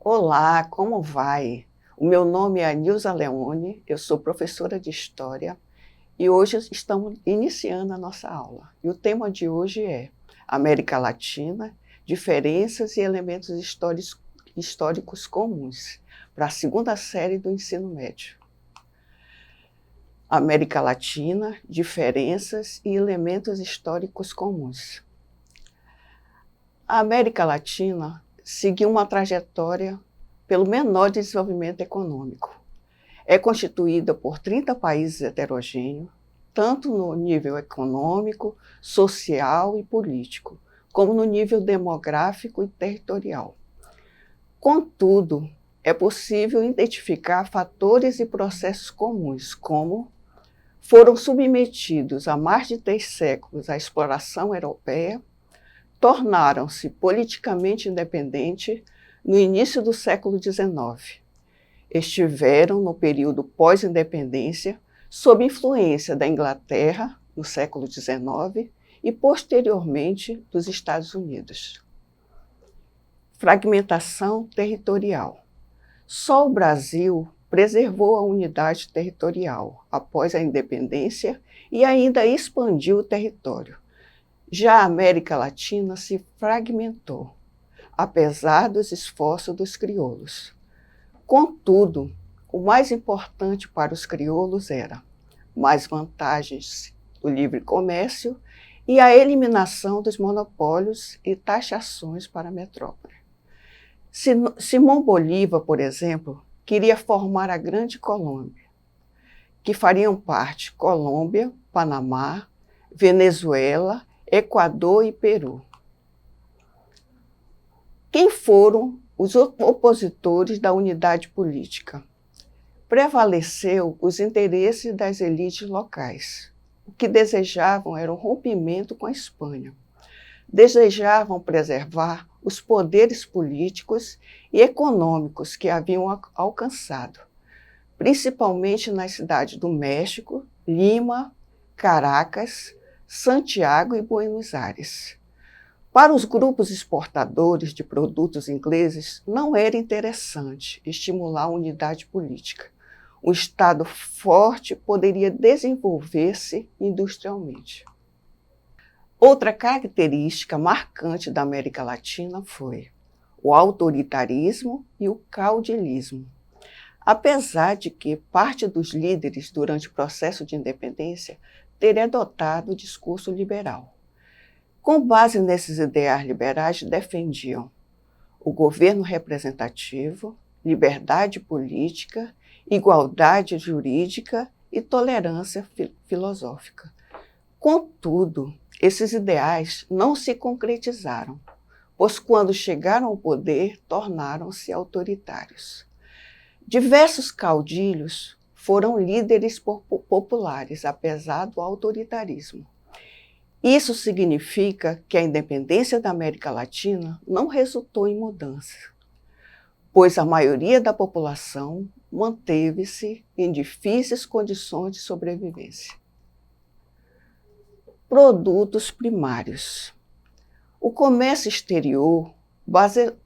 Olá, como vai? O meu nome é Nilza Leone, eu sou professora de História e hoje estamos iniciando a nossa aula. E o tema de hoje é América Latina, diferenças e elementos históricos comuns, para a segunda série do ensino médio. América Latina, diferenças e elementos históricos comuns. A América Latina seguiu uma trajetória pelo menor desenvolvimento econômico. É constituída por 30 países heterogêneos, tanto no nível econômico, social e político, como no nível demográfico e territorial. Contudo, é possível identificar fatores e processos comuns, como foram submetidos a mais de 3 séculos à exploração europeia, tornaram-se politicamente independentes no início do século XIX. Estiveram, no período pós-independência, sob influência da Inglaterra, no século XIX, e posteriormente dos Estados Unidos. Fragmentação territorial. Só o Brasil preservou a unidade territorial após a independência e ainda expandiu o território. Já a América Latina se fragmentou, apesar dos esforços dos crioulos. Contudo, o mais importante para os crioulos era mais vantagens do livre comércio e a eliminação dos monopólios e taxações para a metrópole. Simão Bolívar, por exemplo, queria formar a Grande Colômbia, que fariam parte Colômbia, Panamá, Venezuela, Equador e Peru. Quem foram os opositores da unidade política? Prevaleceu os interesses das elites locais. O que desejavam era um rompimento com a Espanha. Desejavam preservar os poderes políticos e econômicos que haviam alcançado, principalmente nas cidades do México, Lima, Caracas, Santiago e Buenos Aires. Para os grupos exportadores de produtos ingleses, não era interessante estimular a unidade política. Um Estado forte poderia desenvolver-se industrialmente. Outra característica marcante da América Latina foi o autoritarismo e o caudilismo. Apesar de que parte dos líderes durante o processo de independência teria adotado o discurso liberal. Com base nesses ideais liberais, defendiam o governo representativo, liberdade política, igualdade jurídica e tolerância filosófica. Contudo, esses ideais não se concretizaram, pois quando chegaram ao poder, tornaram-se autoritários. Diversos caudilhos foram líderes populares, apesar do autoritarismo. Isso significa que a independência da América Latina não resultou em mudança, pois a maioria da população manteve-se em difíceis condições de sobrevivência. Produtos primários. O comércio exterior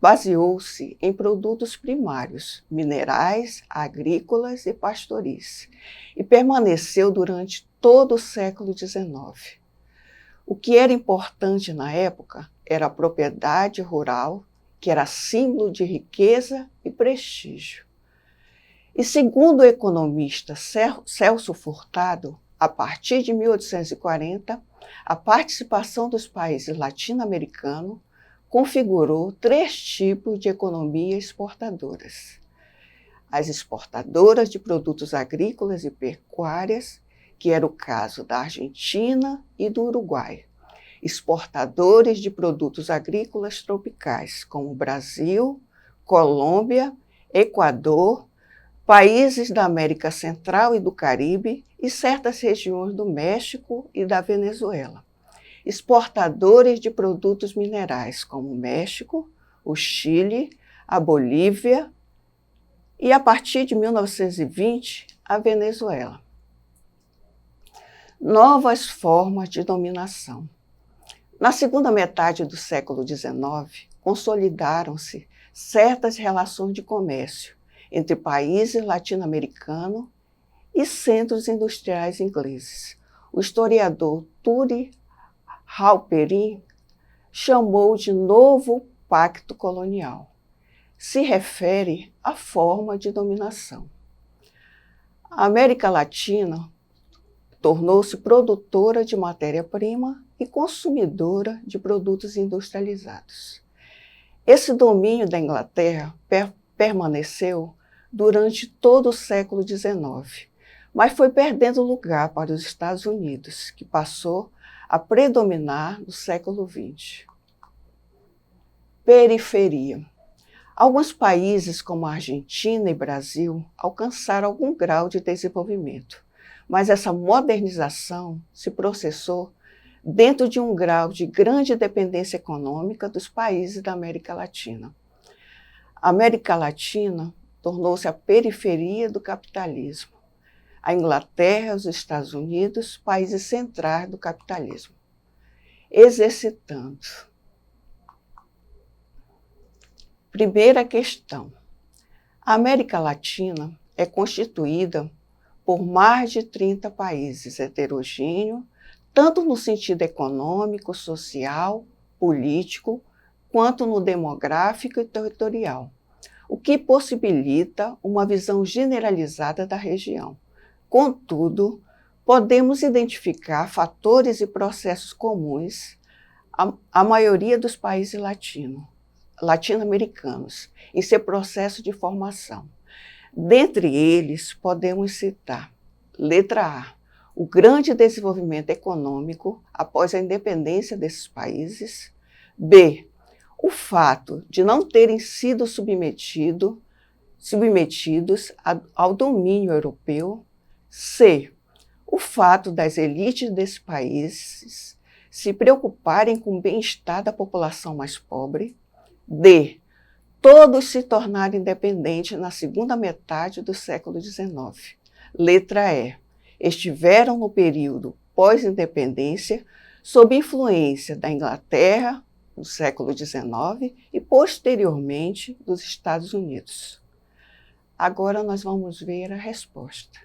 baseou-se em produtos primários, minerais, agrícolas e pastoris, e permaneceu durante todo o século XIX. O que era importante na época era a propriedade rural, que era símbolo de riqueza e prestígio. E segundo o economista Celso Furtado, a partir de 1840, a participação dos países latino-americanos configurou 3 tipos de economia exportadoras. As exportadoras de produtos agrícolas e pecuárias, que era o caso da Argentina e do Uruguai. Exportadores de produtos agrícolas tropicais, como Brasil, Colômbia, Equador, países da América Central e do Caribe e certas regiões do México e da Venezuela. Exportadores de produtos minerais, como o México, o Chile, a Bolívia e, a partir de 1920, a Venezuela. Novas formas de dominação. Na segunda metade do século XIX, consolidaram-se certas relações de comércio entre países latino-americanos e centros industriais ingleses. O historiador Turi Halperin chamou de Novo Pacto Colonial. Se refere à forma de dominação. A América Latina tornou-se produtora de matéria-prima e consumidora de produtos industrializados. Esse domínio da Inglaterra permaneceu durante todo o século XIX, mas foi perdendo lugar para os Estados Unidos, que passou a predominar no século XX. Periferia. Alguns países, como a Argentina e Brasil, alcançaram algum grau de desenvolvimento, mas essa modernização se processou dentro de um grau de grande dependência econômica dos países da América Latina. A América Latina tornou-se a periferia do capitalismo. A Inglaterra e os Estados Unidos, países centrais do capitalismo. Exercitando. Primeira questão. A América Latina é constituída por mais de 30 países heterogêneos, tanto no sentido econômico, social, político, quanto no demográfico e territorial, o que possibilita uma visão generalizada da região. Contudo, podemos identificar fatores e processos comuns à maioria dos países latino-americanos em seu processo de formação. Dentre eles, podemos citar: letra A, o grande desenvolvimento econômico após a independência desses países. B, o fato de não terem sido submetidos ao domínio europeu. C, o fato das elites desses países se preocuparem com o bem-estar da população mais pobre. D, todos se tornaram independentes na segunda metade do século XIX. Letra E, estiveram no período pós-independência sob influência da Inglaterra, no século XIX, e posteriormente dos Estados Unidos. Agora nós vamos ver a resposta.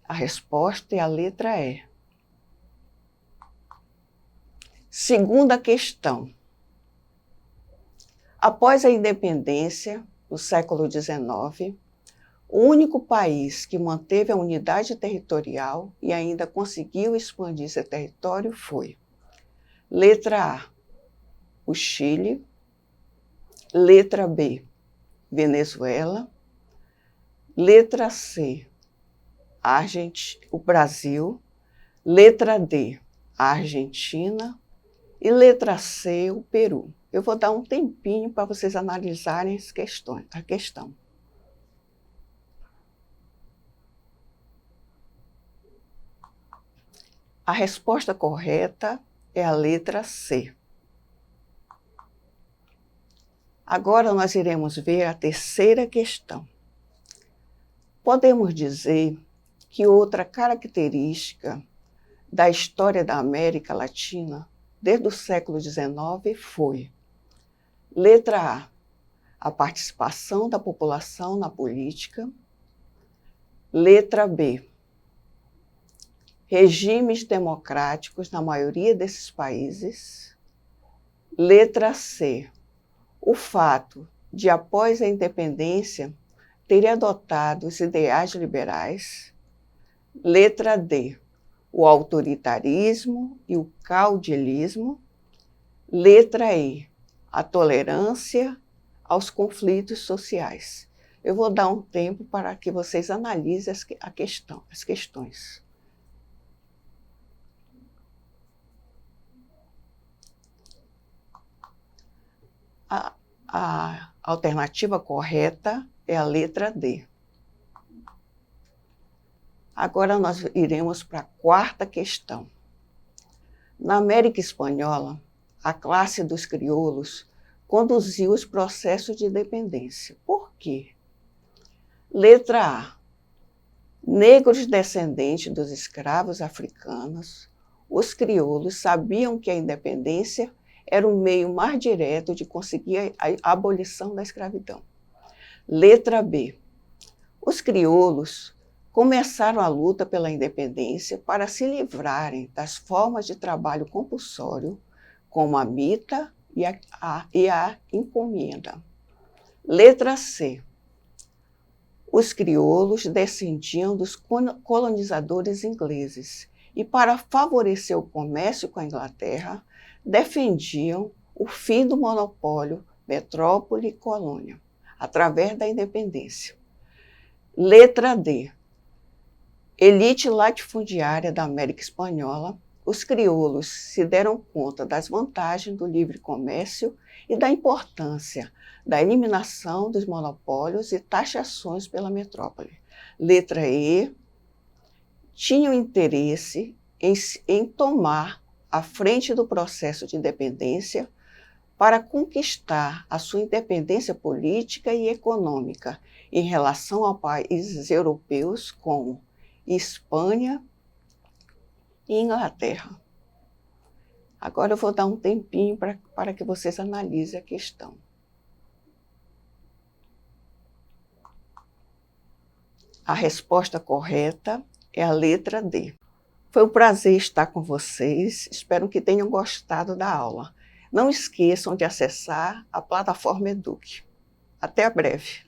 A resposta é a letra E. Segunda questão. Após a independência, no século XIX, o único país que manteve a unidade territorial e ainda conseguiu expandir seu território foi: letra A, o Chile. Letra B, Venezuela. Letra C, o Brasil. Letra D, a Argentina. E letra C, o Peru. Eu vou dar um tempinho para vocês analisarem a questão. A resposta correta é a letra C. Agora nós iremos ver a terceira questão. Podemos dizer que outra característica da história da América Latina, desde o século XIX, foi: letra A participação da população na política. Letra B, regimes democráticos na maioria desses países. Letra C, o fato de, após a independência, terem adotado os ideais liberais. Letra D, o autoritarismo e o caudilismo. Letra E, a tolerância aos conflitos sociais. Eu vou dar um tempo para que vocês analisem as questões. A alternativa correta é a letra D. Agora nós iremos para a quarta questão. Na América Espanhola, a classe dos crioulos conduziu os processos de independência. Por quê? Letra A, negros descendentes dos escravos africanos, os crioulos sabiam que a independência era o meio mais direto de conseguir a abolição da escravidão. Letra B. Os crioulos começaram a luta pela independência para se livrarem das formas de trabalho compulsório, como a mita e a encomenda. Letra C. Os crioulos descendiam dos colonizadores ingleses e, para favorecer o comércio com a Inglaterra, defendiam o fim do monopólio metrópole e colônia, através da independência. Letra D. Elite latifundiária da América Espanhola, os crioulos se deram conta das vantagens do livre comércio e da importância da eliminação dos monopólios e taxações pela metrópole. Letra E. Tinham interesse em tomar a frente do processo de independência para conquistar a sua independência política e econômica em relação a países europeus como Espanha e Inglaterra. Agora eu vou dar um tempinho para que vocês analisem a questão. A resposta correta é a letra D. Foi um prazer estar com vocês, espero que tenham gostado da aula. Não esqueçam de acessar a plataforma Eduque. Até breve.